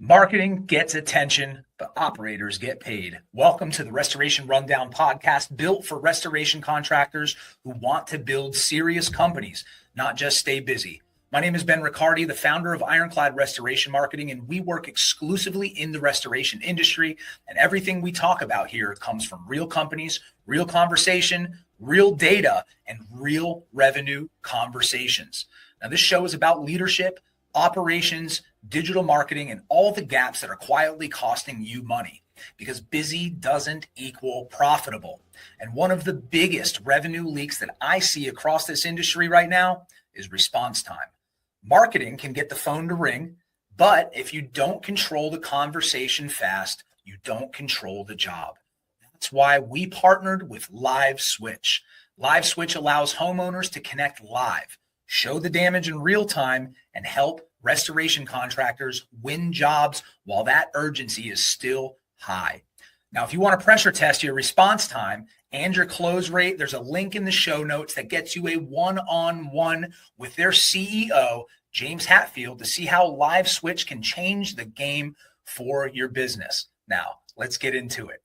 Marketing gets attention, but operators get paid. Welcome to the Restoration Rundown podcast, built for restoration contractors who want to build serious companies, not just stay busy. My name is Ben Riccardi, the founder of Ironclad Restoration Marketing, and we work exclusively in the restoration industry. And everything we talk about here comes from real companies, real conversation, real data, and real revenue conversations. Now, this show is about leadership, operations, digital marketing, and all the gaps that are quietly costing you money, because busy doesn't equal profitable. And one of the biggest revenue leaks that I see across this industry right now is response time. Marketing can get the phone to ring, but if you don't control the conversation fast, you don't control the job. That's why we partnered with Live Switch. Live Switch allows homeowners to connect live, show the damage in real time, and help restoration contractors win jobs while that urgency is still high. Now, if you want to pressure test your response time and your close rate, there's a link in the show notes that gets you a one-on-one with their CEO, James Hatfield, to see how Live Switch can change the game for your business. Now, let's get into it.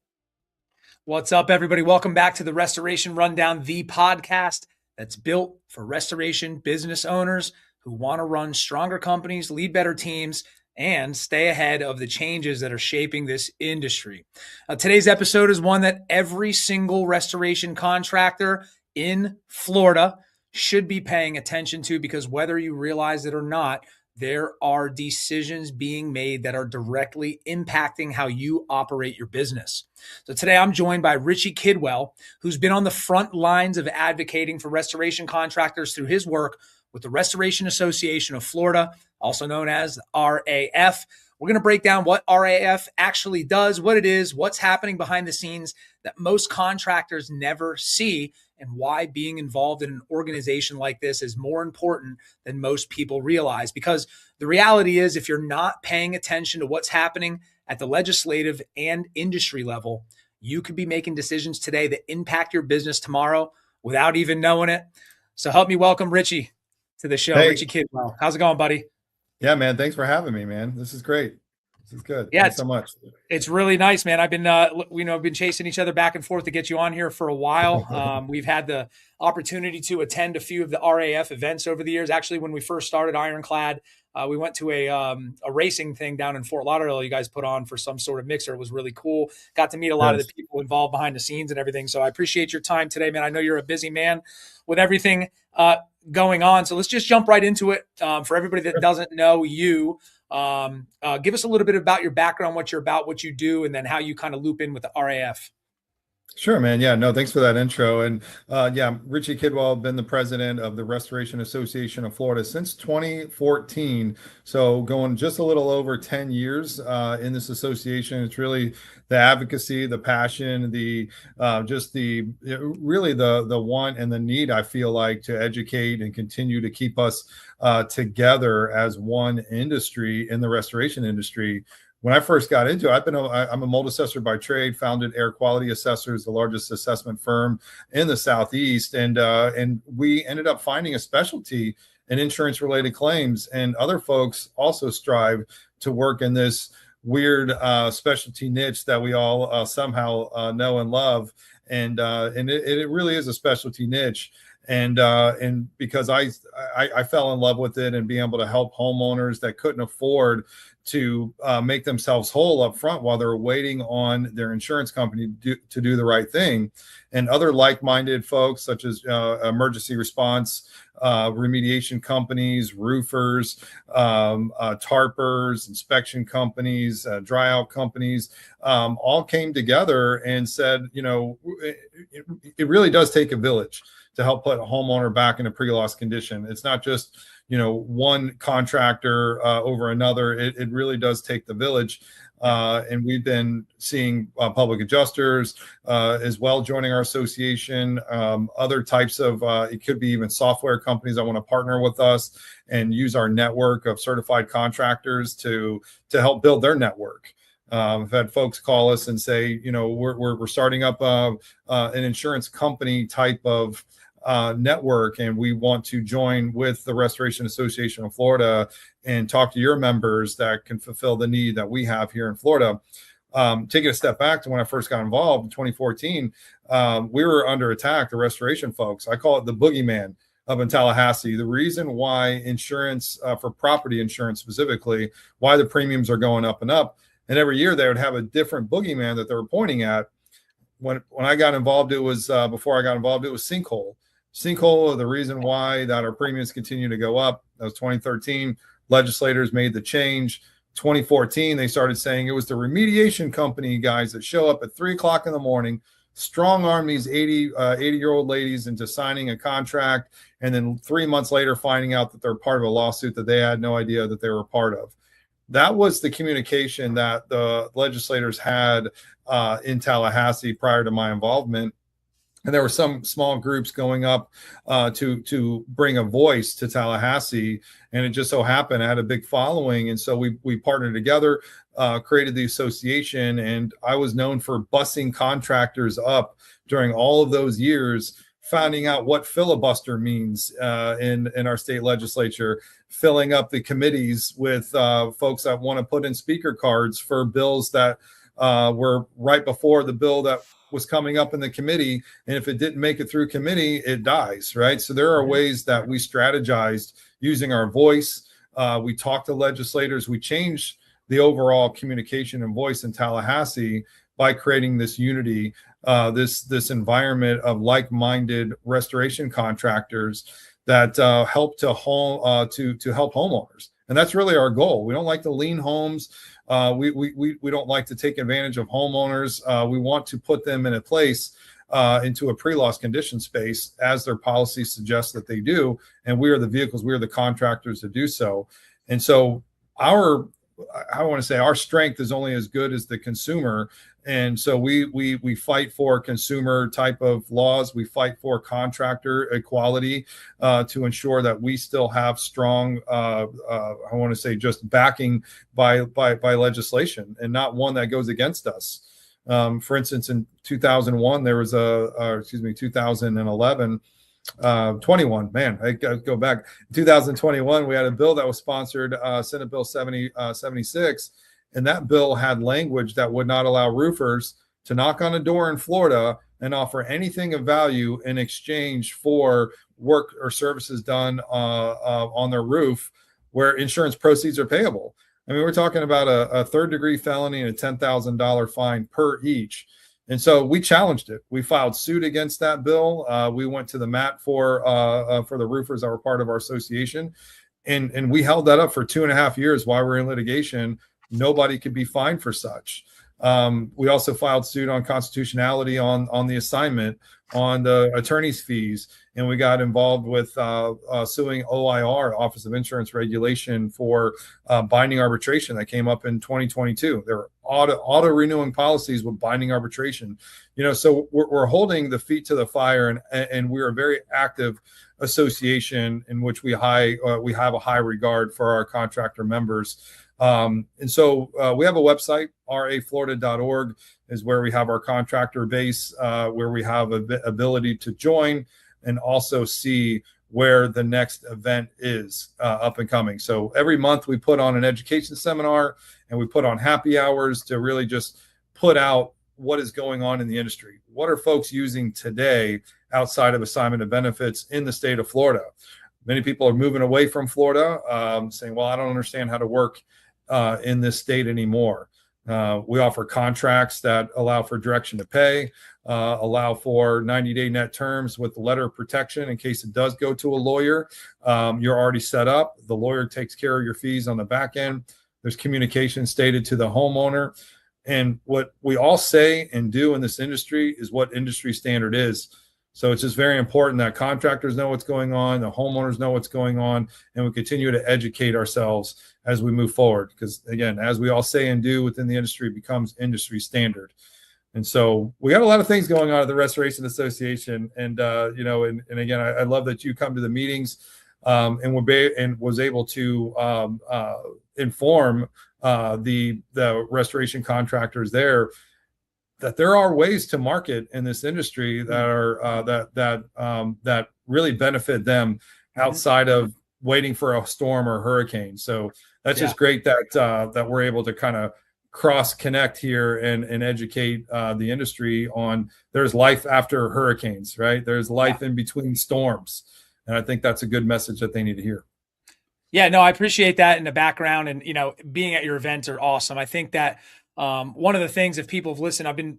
What's up, everybody? Welcome back to the Restoration Rundown, the podcast that's built for restoration business owners who want to run stronger companies, lead better teams, and stay ahead of the changes that are shaping this industry. Today's episode is one that every single restoration contractor in Florida should be paying attention to, because whether you realize it or not, there are decisions being made that are directly impacting how you operate your business. So today I'm joined by Richie Kidwell, who's been on the front lines of advocating for restoration contractors through his work with the Restoration Association of Florida, also known as RAF. We're going to break down what RAF actually does, what it is, what's happening behind the scenes that most contractors never see, and why being involved in an organization like this is more important than most people realize. Because the reality is, if you're not paying attention to what's happening at the legislative and industry level, you could be making decisions today that impact your business tomorrow without even knowing it. So help me welcome Richie to the show. Hey. Richie Kidwell. How's it going, buddy? Yeah, man. Thanks for having me, man. This is great. This is good. Yeah, thanks so much. It's really nice, man. I've been chasing each other back and forth to get you on here for a while. We've had the opportunity to attend a few of the RAF events over the years. Actually, when we first started Ironclad, we went to a racing thing down in Fort Lauderdale you guys put on for some sort of mixer. It was really cool. Got to meet a lot of the people involved behind the scenes and everything. So I appreciate your time today, man. I know you're a busy man with everything going on. So let's just jump right into it. For everybody that doesn't know you, give us a little bit about your background, what you're about, what you do, and then how you kind of loop in with the RAF. Sure, man. Yeah, no, thanks for that intro. And yeah, Richie Kidwell, been the president of the Restoration Association of Florida since 2014. So going just a little over 10 years in this association. It's really the advocacy, the passion, the really the want and the need, I feel like, to educate and continue to keep us together as one industry in the restoration industry. When I first got into it, I'm a mold assessor by trade, founded Air Quality Assessors, the largest assessment firm in the Southeast. And we ended up finding a specialty in insurance-related claims. And other folks also strive to work in this weird specialty niche that we all somehow know and love. And it really is a specialty niche. And because I fell in love with it and being able to help homeowners that couldn't afford to make themselves whole up front while they're waiting on their insurance company to do the right thing. And other like-minded folks, such as emergency response, remediation companies, roofers, tarpers, inspection companies, dry out companies, all came together and said, it really does take a village to help put a homeowner back in a pre-loss condition. It's not just, one contractor over another. It really does take the village. And we've been seeing public adjusters as well joining our association, other types of, it could be even software companies that want to partner with us and use our network of certified contractors to help build their network. I've had folks call us and say, we're starting up an insurance company type of network, and we want to join with the Restoration Association of Florida and talk to your members that can fulfill the need that we have here in Florida. Taking a step back to when I first got involved in 2014, we were under attack, the restoration folks. I call it the boogeyman up in Tallahassee. The reason why insurance, for property insurance specifically, why the premiums are going up and up. And every year they would have a different boogeyman that they were pointing at. When I got involved, it was before I got involved, it was sinkhole. Sinkhole, the reason why that our premiums continue to go up. That was 2013. Legislators made the change. 2014, they started saying it was the remediation company guys that show up at 3:00 in the morning, strong arm these 80-year-old ladies into signing a contract, and then 3 months later finding out that they're part of a lawsuit that they had no idea that they were part of. That was the communication that the legislators had in Tallahassee prior to my involvement. And there were some small groups going up to bring a voice to Tallahassee, and it just so happened I had a big following, and so we partnered together, created the association, and I was known for bussing contractors up during all of those years, finding out what filibuster means in our state legislature, filling up the committees with folks that want to put in speaker cards for bills that were right before the bill that was coming up in the committee, and if it didn't make it through committee, it dies, right? So there are ways that we strategized using our voice. We talked to legislators. We changed the overall communication and voice in Tallahassee by creating this unity, this environment of like-minded restoration contractors that help to help homeowners, and that's really our goal. We don't like to lien homes. We don't like to take advantage of homeowners. We want to put them in a place, into a pre-loss condition space, as their policy suggests that they do. And we are the vehicles, we are the contractors to do so. And so I want to say our strength is only as good as the consumer. And so we fight for consumer type of laws. We fight for contractor equality to ensure that we still have strong, I want to say, just backing by legislation, and not one that goes against us. For instance, in 2001, there was 2011, 21, man, I go back. In 2021, we had a bill that was sponsored, Senate Bill 76. And that bill had language that would not allow roofers to knock on a door in Florida and offer anything of value in exchange for work or services done on their roof where insurance proceeds are payable. I mean, we're talking about a third-degree felony and a $10,000 fine per each. And so we challenged it. We filed suit against that bill. We went to the mat for the roofers that were part of our association. And we held that up for 2.5 years while we were in litigation. Nobody could be fined for such. We also filed suit on constitutionality on the assignment, on the attorney's fees, and we got involved with suing OIR, Office of Insurance Regulation, for binding arbitration that came up in 2022. There were auto renewing policies with binding arbitration. So we're holding the feet to the fire, and we are a very active association in which we have a high regard for our contractor members. And so we have a website, raflorida.org is where we have our contractor base, where we have ability to join and also see where the next event is up and coming. So every month we put on an education seminar, and we put on happy hours to really just put out what is going on in the industry. What are folks using today outside of assignment of benefits in the state of Florida? Many people are moving away from Florida, saying, well, I don't understand how to work in this state anymore. We offer contracts that allow for direction to pay, allow for 90-day net terms with the letter of protection in case it does go to a lawyer. You're already set up. The lawyer takes care of your fees on the back end. There's communication stated to the homeowner. And what we all say and do in this industry is what industry standard is. So it's just very important that contractors know what's going on, the homeowners know what's going on, and we continue to educate ourselves as we move forward. Because again, as we all say and do within the industry, it becomes industry standard. And so we got a lot of things going on at the Restoration Association. And, and again, I love that you come to the meetings and was able to inform the restoration contractors there that there are ways to market in this industry that are that really benefit them outside of waiting for a storm or hurricane. So that's just great that we're able to kind of cross connect here and educate the industry on there's life after hurricanes, right? There's life in between storms. And I think that's a good message that they need to hear. Yeah, no, I appreciate that in the background, and being at your events are awesome. I think that one of the things, if people have listened, I've been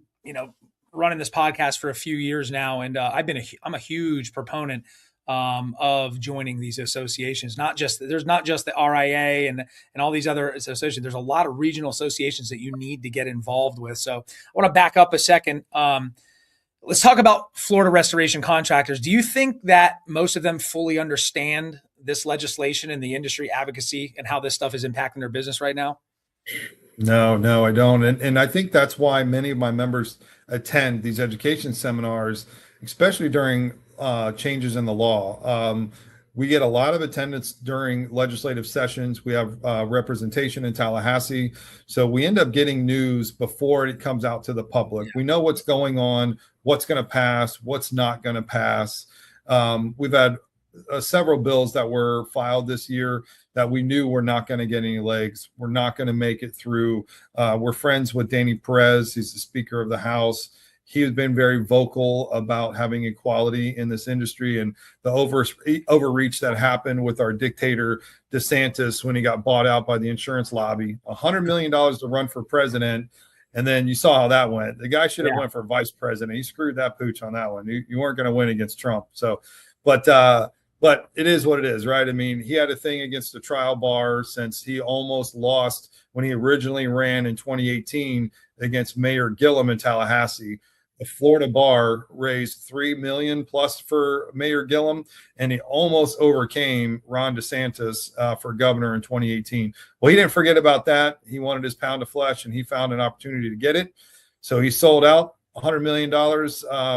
running this podcast for a few years now, and I'm a huge proponent of joining these associations. There's not just the RIA and all these other associations. There's a lot of regional associations that you need to get involved with. So I want to back up a second. Let's talk about Florida restoration contractors. Do you think that most of them fully understand this legislation and the industry advocacy and how this stuff is impacting their business right now? No, I don't. And I think that's why many of my members attend these education seminars, especially during changes in the law. We get a lot of attendance during legislative sessions. We have representation in Tallahassee. So we end up getting news before it comes out to the public. We know what's going on, what's going to pass, what's not going to pass. We've had several bills that were filed this year that we knew were not going to get any legs. We're not going to make it through. We're friends with Danny Perez. He's the Speaker of the House. He has been very vocal about having equality in this industry, and the overreach that happened with our dictator DeSantis when he got bought out by the insurance lobby. $100 million to run for president, and then you saw how that went. The guy should have went for vice president. He screwed that pooch on that one. You weren't going to win against Trump. So, but it is what it is, right? I mean, he had a thing against the trial bar since he almost lost when he originally ran in 2018 against Mayor Gillum in Tallahassee. The Florida bar raised $3 million plus for Mayor Gillum, and he almost overcame Ron DeSantis for governor in 2018. Well, he didn't forget about that. He wanted his pound of flesh, and he found an opportunity to get it. So he sold out $100 million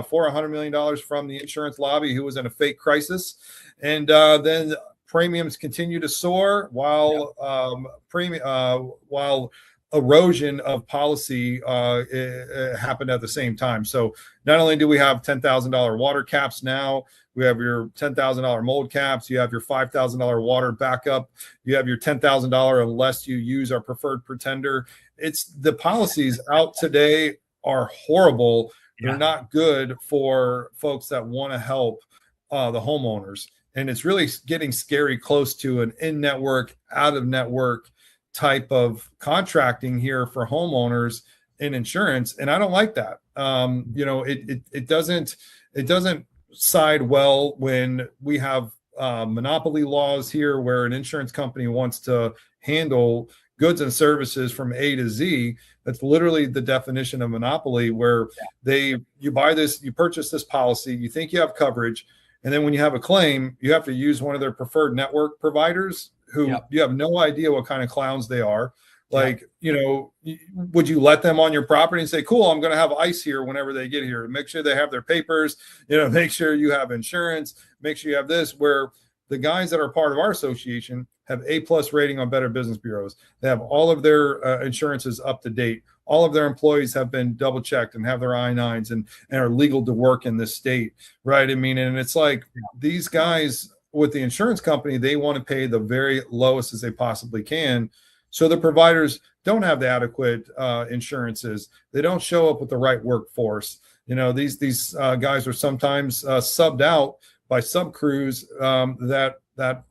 for $100 million from the insurance lobby, who was in a fake crisis. And then premiums continue to soar while erosion of policy it happened at the same time. So not only do we have $10,000 water caps now, we have your $10,000 mold caps, you have your $5,000 water backup, you have your $10,000 unless you use our preferred pretender. It's the policies out today are horrible. They're not good for folks that want to help the homeowners. And it's really getting scary close to an in-network, out-of-network type of contracting here for homeowners in insurance. And I don't like that. It doesn't side well when we have monopoly laws here where an insurance company wants to handle goods and services from A to Z. That's literally the definition of monopoly, where you purchase this policy, you think you have coverage, and then when you have a claim, you have to use one of their preferred network providers who you have no idea what kind of clowns they are. Like, would you let them on your property and say, cool, I'm going to have ICE here whenever they get here? Make sure they have their papers, make sure you have insurance, make sure you have this, where the guys that are part of our association have A+ rating on Better Business Bureaus. They have all of their insurances up to date. All of their employees have been double checked and have their I-9s and are legal to work in this state, right? I mean, and it's like these guys with the insurance company, they want to pay the very lowest as they possibly can. So the providers don't have the adequate insurances. They don't show up with the right workforce. These guys are sometimes subbed out by sub crews that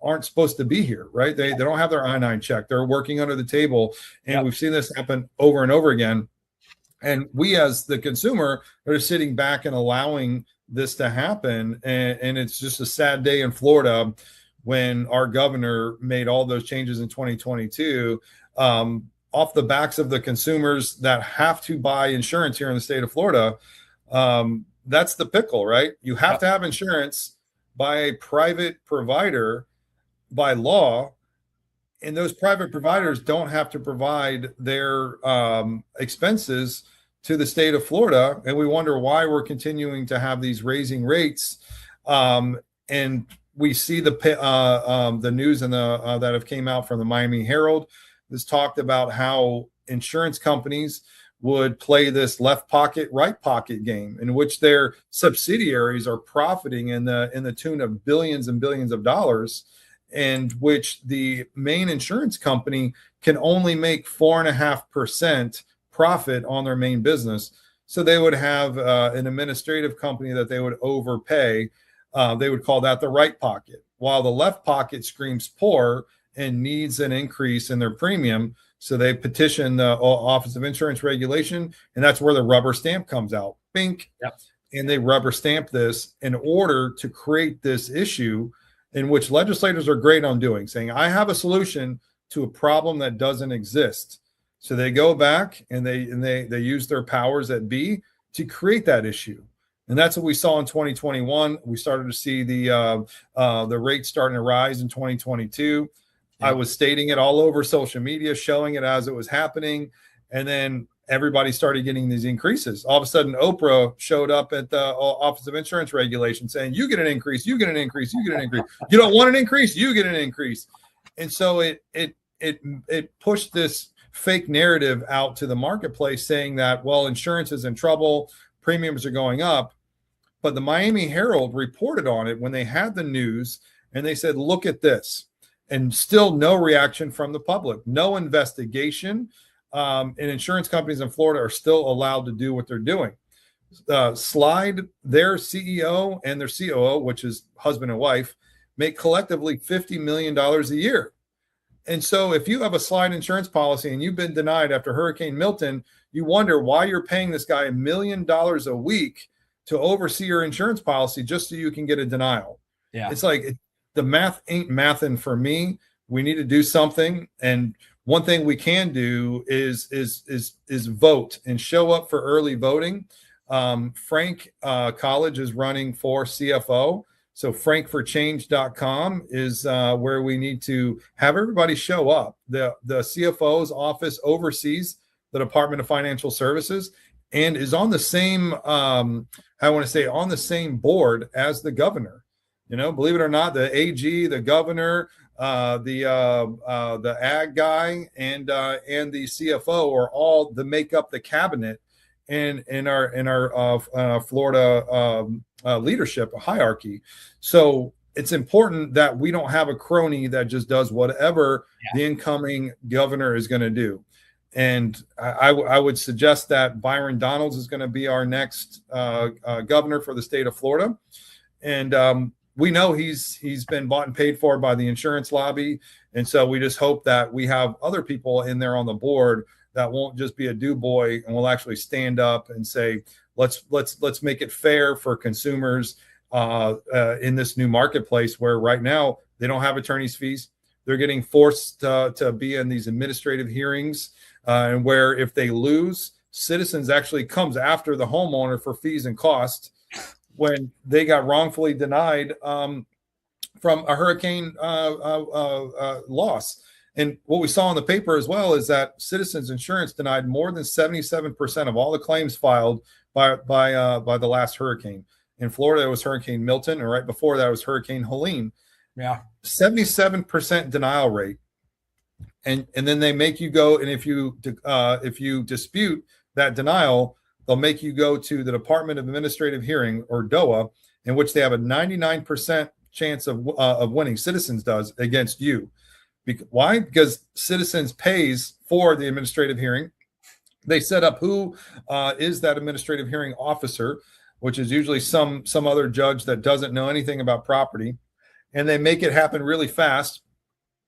aren't supposed to be here, right? They don't have their I-9 check. They're working under the table. And we've seen this happen over and over again. And we, as the consumer, are sitting back and allowing this to happen. And it's just a sad day in Florida when our governor made all those changes in 2022 off the backs of the consumers that have to buy insurance here in the state of Florida. That's the pickle, right? You have to have insurance by a private provider by law, and those private providers don't have to provide their expenses to the state of Florida. And we wonder why we're continuing to have these raising rates. And we see the news and that have came out from the Miami Herald. This talked about how insurance companies would play this left pocket, right pocket game in which their subsidiaries are profiting in the tune of billions and billions of dollars, and which the main insurance company can only make 4.5% profit on their main business. So they would have an administrative company that they would overpay. They would call that the right pocket, while the left pocket screams poor and needs an increase in their premium. So they petition the Office of Insurance Regulation, and that's where the rubber stamp comes out. Bink. Yep. And they rubber stamp this in order to create this issue, in which legislators are great on doing, saying, I have a solution to a problem that doesn't exist. So they go back and they use their powers that be to create that issue. And that's what we saw in 2021. We started to see the rates starting to rise in 2022. I was stating it all over social media, showing it as it was happening. And then everybody started getting these increases. All of a sudden, Oprah showed up at the Office of Insurance Regulation saying, you get an increase, you get an increase, you get an increase. You don't want an increase, you get an increase. And so it pushed this fake narrative out to the marketplace saying that, well, insurance is in trouble, premiums are going up. But the Miami Herald reported on it when they had the news, and they said, look at this. And still no reaction from the public, no investigation. And insurance companies in Florida are still allowed to do what they're doing. Slide, their CEO and their COO, which is husband and wife, make collectively $50 million a year. And so if you have a slide insurance policy and you've been denied after Hurricane Milton, you wonder why you're paying this guy $1 million a week to oversee your insurance policy just so you can get a denial. Yeah. It's like the math ain't mathin' for me. We need to do something. And one thing we can do is vote and show up for early voting. Frank College is running for CFO. So frankforchange.com is where we need to have everybody show up. The CFO's office oversees the Department of Financial Services and is on the same, on the same board as the governor. You know, believe it or not, the AG, the governor, the ag guy, and the CFO are all the make up the cabinet in our Florida leadership hierarchy. So it's important that we don't have a crony that just does whatever the incoming governor is going to do. And I would suggest that Byron Donalds is going to be our next governor for the state of Florida. And we know he's been bought and paid for by the insurance lobby. And so we just hope that we have other people in there on the board that won't just be a do boy and will actually stand up and say, let's make it fair for consumers in this new marketplace where right now they don't have attorney's fees. They're getting forced to be in these administrative hearings and where if they lose, Citizens actually comes after the homeowner for fees and costs when they got wrongfully denied from a hurricane loss. And what we saw in the paper as well is that Citizens Insurance denied more than 77% of all the claims filed by the last hurricane. In Florida, it was Hurricane Milton, and right before that was Hurricane Helene. Yeah, 77% denial rate, and then they make you go. And if you dispute that denial, they'll make you go to the Department of Administrative Hearing, or DOA, in which they have a 99% chance of winning. Citizens does against you. Why? Because Citizens pays for the administrative hearing. They set up who is that administrative hearing officer, which is usually some other judge that doesn't know anything about property, and they make it happen really fast.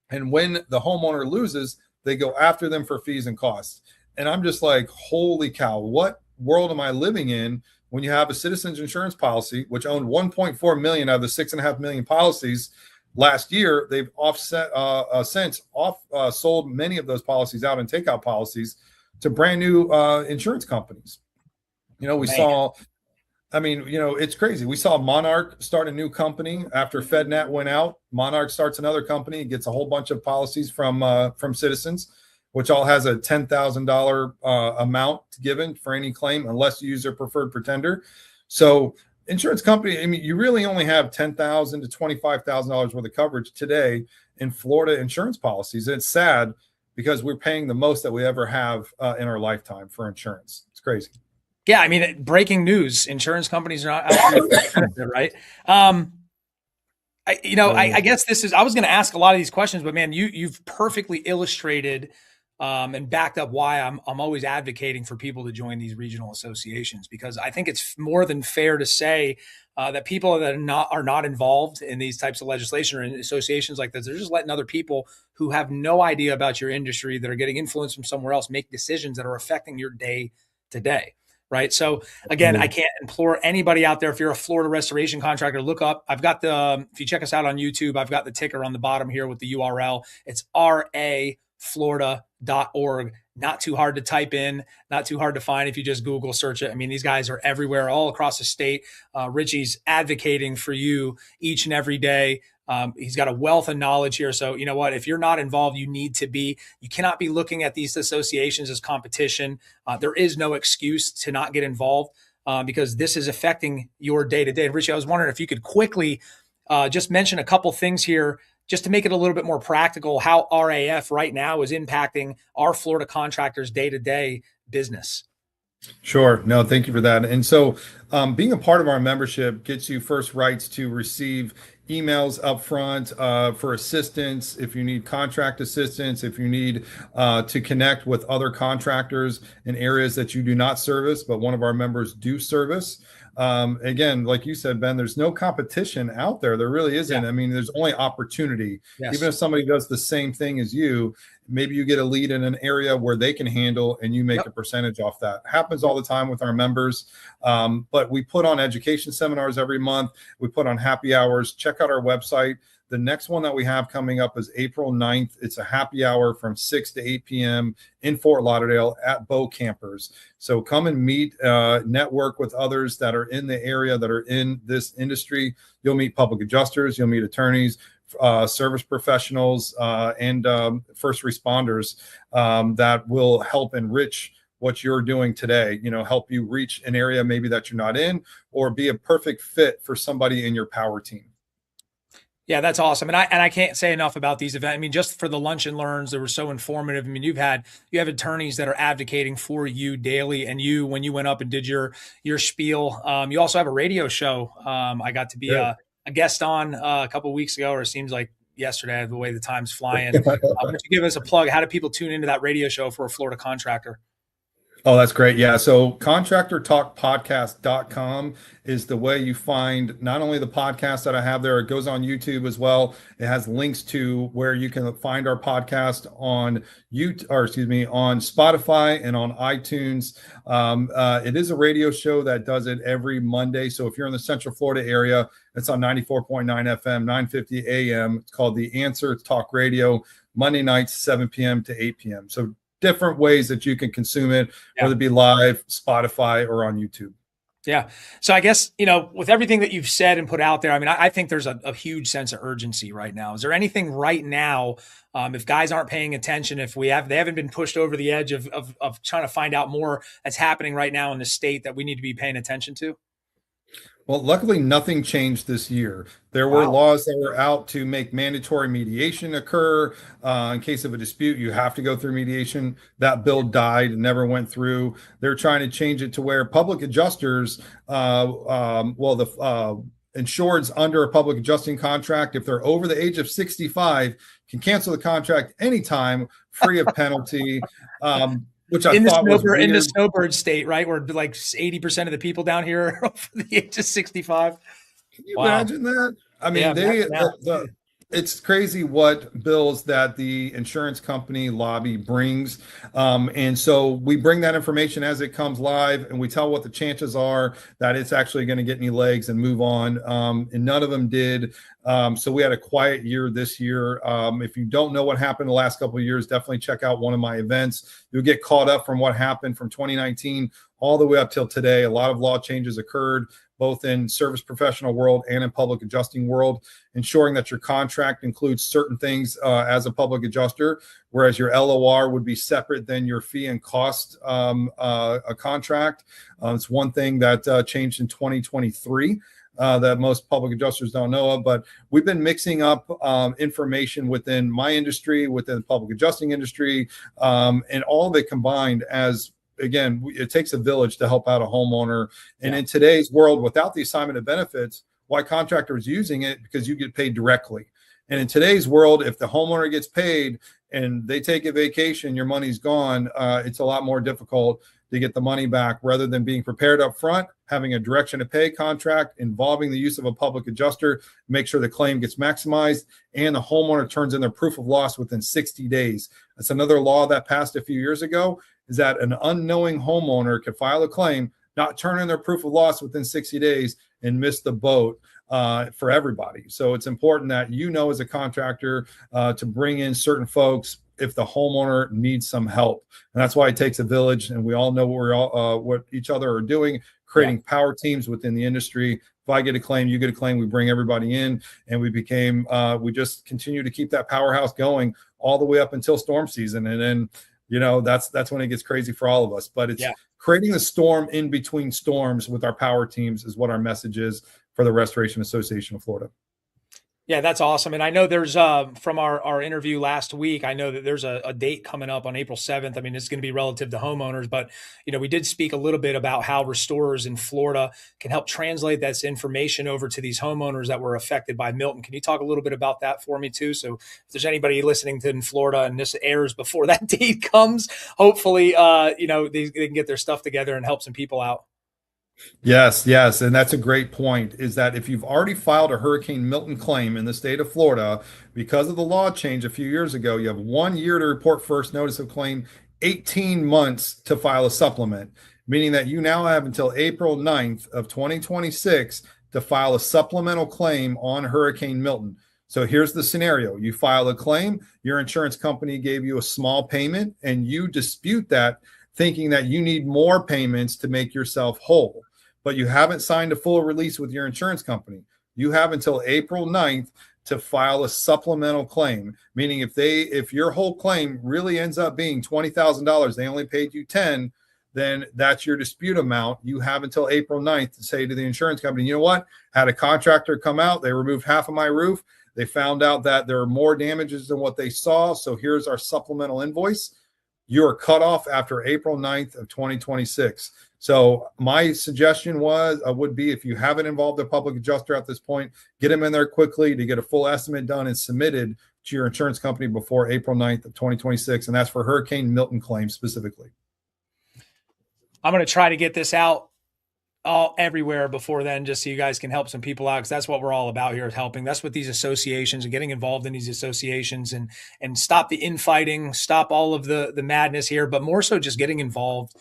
And when the homeowner loses, they go after them for fees and costs. And I'm just like, holy cow, what world am I living in when you have a Citizens Insurance policy, which owned 1.4 million out of the 6.5 million policies last year? They've sold many of those policies out and takeout policies to brand new insurance companies. It's crazy. We saw Monarch start a new company after FedNat went out. Monarch starts another company, gets a whole bunch of policies from Citizens, which all has a $10,000 amount given for any claim unless you use their preferred pretender. So insurance company, you really only have $10,000 to $25,000 worth of coverage today in Florida insurance policies. And it's sad because we're paying the most that we ever have in our lifetime for insurance. It's crazy. Yeah, I mean, breaking news: insurance companies are not right. I guess this is. I was going to ask a lot of these questions, but man, you've perfectly illustrated and backed up why I'm always advocating for people to join these regional associations, because I think it's more than fair to say that people that are not involved in these types of legislation or in associations like this, they're just letting other people who have no idea about your industry, that are getting influence from somewhere else, make decisions that are affecting your day to day. Right. So again, I can't implore anybody out there. If you're a Florida restoration contractor, look up. I've got if you check us out on YouTube, I've got the ticker on the bottom here with the URL. It's raflorida.org. Not too hard to type in, not too hard to find if you just Google search it. I mean, these guys are everywhere, all across the state. Richie's advocating for you each and every day. He's got a wealth of knowledge here. So, you know what, if you're not involved, you need to be. You cannot be looking at these associations as competition. There is no excuse to not get involved because this is affecting your day to day. Richie, I was wondering if you could quickly just mention a couple things here, just to make it a little bit more practical, how RAF right now is impacting our Florida contractors' day to day business. Sure. No, thank you for that. And so being a part of our membership gets you first rights to receive emails up front for assistance, if you need contract assistance, if you need to connect with other contractors in areas that you do not service, but one of our members do service. Again, like you said, Ben, there's no competition out there. There really isn't. I mean, there's only opportunity. Yes. Even if somebody does the same thing as you, maybe you get a lead in an area where they can handle and you make a percentage off that. Happens all the time with our members. But we put on education seminars every month. We put on happy hours. Check out our website. The next one that we have coming up is April 9th. It's a happy hour from 6 to 8 p.m. in Fort Lauderdale at Bow Campers. So come and meet, network with others that are in the area, that are in this industry. You'll meet public adjusters, you'll meet attorneys, service professionals, and first responders that will help enrich what you're doing today, help you reach an area maybe that you're not in, or be a perfect fit for somebody in your power team. Yeah, that's awesome. And I can't say enough about these events. I mean, just for the lunch and learns, they were so informative. I mean, you have attorneys that are advocating for you daily. And when you went up and did your spiel, you also have a radio show. I got to be a guest on a couple of weeks ago, or it seems like yesterday, the way the time's flying. Why don't you give us a plug? How do people tune into that radio show for a Florida contractor? Oh, that's great. Yeah. So contractortalkpodcast.com is the way you find not only the podcast that I have there, it goes on YouTube as well. It has links to where you can find our podcast on on Spotify and on iTunes. It is a radio show that does it every Monday. So if you're in the Central Florida area, it's on 94.9 FM, 950 AM. It's called The Answer. It's talk radio, Monday nights, 7 p.m. to 8 p.m. So different ways that you can consume it, whether it be live, Spotify, or on YouTube. Yeah. So I guess, with everything that you've said and put out there, I mean, I think there's a huge sense of urgency right now. Is there anything right now, if guys aren't paying attention, if they haven't been pushed over the edge of trying to find out more that's happening right now in the state, that we need to be paying attention to? Well, luckily, nothing changed this year. There were laws that were out to make mandatory mediation occur. In case of a dispute, you have to go through mediation. That bill died and never went through. They're trying to change it to where public adjusters, insureds under a public adjusting contract, if they're over the age of 65, can cancel the contract anytime, free of penalty. Which I thought was weird. In the snowbird state, right, where like 80% of the people down here are over the age of 65. Can you imagine that? I mean, it's crazy what bills that the insurance company lobby brings. And so we bring that information as it comes live, and we tell what the chances are that it's actually going to get any legs and move on. And none of them did. So we had a quiet year this year. If you don't know what happened the last couple of years, definitely check out one of my events. You'll get caught up from what happened from 2019 all the way up till today. A lot of law changes occurred, both in service professional world and in public adjusting world, ensuring that your contract includes certain things as a public adjuster, whereas your LOR would be separate than your fee and cost a contract. It's one thing that changed in 2023. that most public adjusters don't know of. But we've been mixing up information within my industry, within the public adjusting industry, and all of it combined as, again, it takes a village to help out a homeowner. And in today's world, without the assignment of benefits, why contractors using it? Because you get paid directly. And in today's world, if the homeowner gets paid and they take a vacation, your money's gone. It's a lot more difficult to get the money back rather than being prepared up front, having a direction to pay contract involving the use of a public adjuster, make sure the claim gets maximized, and the homeowner turns in their proof of loss within 60 days. That's another law that passed a few years ago, is that an unknowing homeowner could file a claim, not turn in their proof of loss within 60 days, and miss the boat for everybody. So it's important that as a contractor to bring in certain folks if the homeowner needs some help. And that's why it takes a village, and we all know what each other are doing, creating power teams within the industry. If I get a claim, you get a claim, we bring everybody in, and we just continue to keep that powerhouse going all the way up until storm season. And then, that's when it gets crazy for all of us. But it's creating the storm in between storms with our power teams is what our message is for the Restoration Association of Florida. Yeah, that's awesome. And I know there's from our interview last week, I know that there's a date coming up on April 7th. I mean, it's going to be relative to homeowners, but we did speak a little bit about how restorers in Florida can help translate that information over to these homeowners that were affected by Milton. Can you talk a little bit about that for me too? So if there's anybody listening to in Florida and this airs before that date comes, hopefully, they can get their stuff together and help some people out. Yes. And that's a great point, is that if you've already filed a Hurricane Milton claim in the state of Florida, because of the law change a few years ago, you have 1 year to report first notice of claim, 18 months to file a supplement, meaning that you now have until April 9th of 2026 to file a supplemental claim on Hurricane Milton. So here's the scenario. You file a claim, your insurance company gave you a small payment, and you dispute that, thinking that you need more payments to make yourself whole. But you haven't signed a full release with your insurance company. You have until April 9th to file a supplemental claim, meaning if your whole claim really ends up being $20,000, they only paid you 10, then that's your dispute amount. You have until April 9th to say to the insurance company, you know what? Had a contractor come out, they removed half of my roof. They found out that there are more damages than what they saw. So here's our supplemental invoice. You're cut off after April 9th of 2026. So my suggestion would be, if you haven't involved a public adjuster at this point, get them in there quickly to get a full estimate done and submitted to your insurance company before April 9th of 2026. And that's for Hurricane Milton claims specifically. I'm going to try to get this out everywhere before then, just so you guys can help some people out, because that's what we're all about here, is helping. That's what these associations and getting involved in these associations and stop the infighting, stop all of the madness here, but more so just getting involved.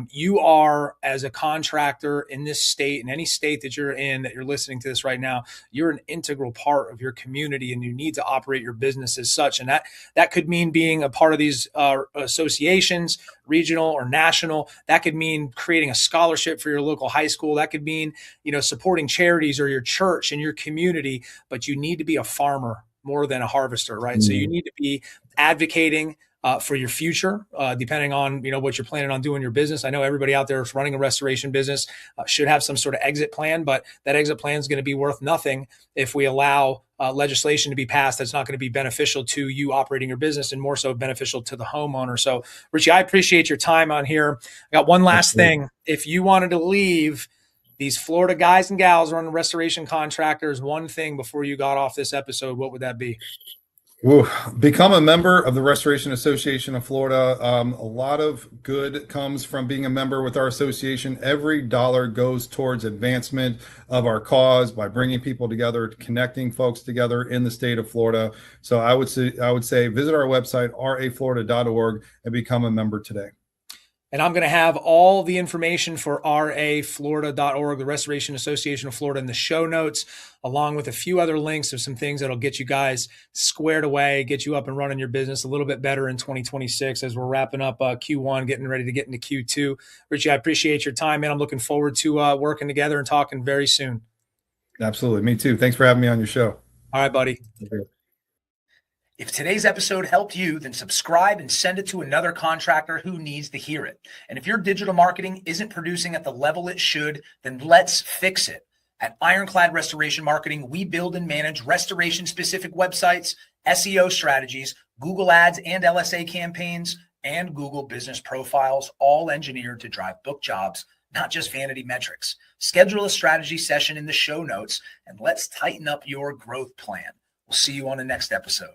You are, as a contractor in this state, in any state that you're in, that you're listening to this right now, you're an integral part of your community, and you need to operate your business as such. And that could mean being a part of these associations, regional or national. That could mean creating a scholarship for your local high school. That could mean, supporting charities or your church and your community. But you need to be a farmer more than a harvester, right? So you need to be advocating for your future, depending on what you're planning on doing in your business. I know everybody out there is running a restoration business should have some sort of exit plan, but that exit plan is going to be worth nothing if we allow legislation to be passed that's not going to be beneficial to you operating your business, and more so beneficial to the homeowner. So, Richie, I appreciate your time on here. I got one last thing. If you wanted to leave these Florida guys and gals running restoration contractors one thing before you got off this episode, what would that be? Ooh, become a member of the Restoration Association of Florida. A lot of good comes from being a member with our association. Every dollar goes towards advancement of our cause by bringing people together, connecting folks together in the state of Florida. So I would say visit our website, raflorida.org, and become a member today. And I'm going to have all the information for raflorida.org, the Restoration Association of Florida, in the show notes, along with a few other links of some things that'll get you guys squared away, get you up and running your business a little bit better in 2026 as we're wrapping up Q1, getting ready to get into Q2. Richie, I appreciate your time, man. I'm looking forward to working together and talking very soon. Absolutely. Me too. Thanks for having me on your show. All right, buddy. Okay. If today's episode helped you, then subscribe and send it to another contractor who needs to hear it. And if your digital marketing isn't producing at the level it should, then let's fix it. At Ironclad Restoration Marketing, we build and manage restoration-specific websites, SEO strategies, Google Ads and LSA campaigns, and Google business profiles, all engineered to drive book jobs, not just vanity metrics. Schedule a strategy session in the show notes, and let's tighten up your growth plan. We'll see you on the next episode.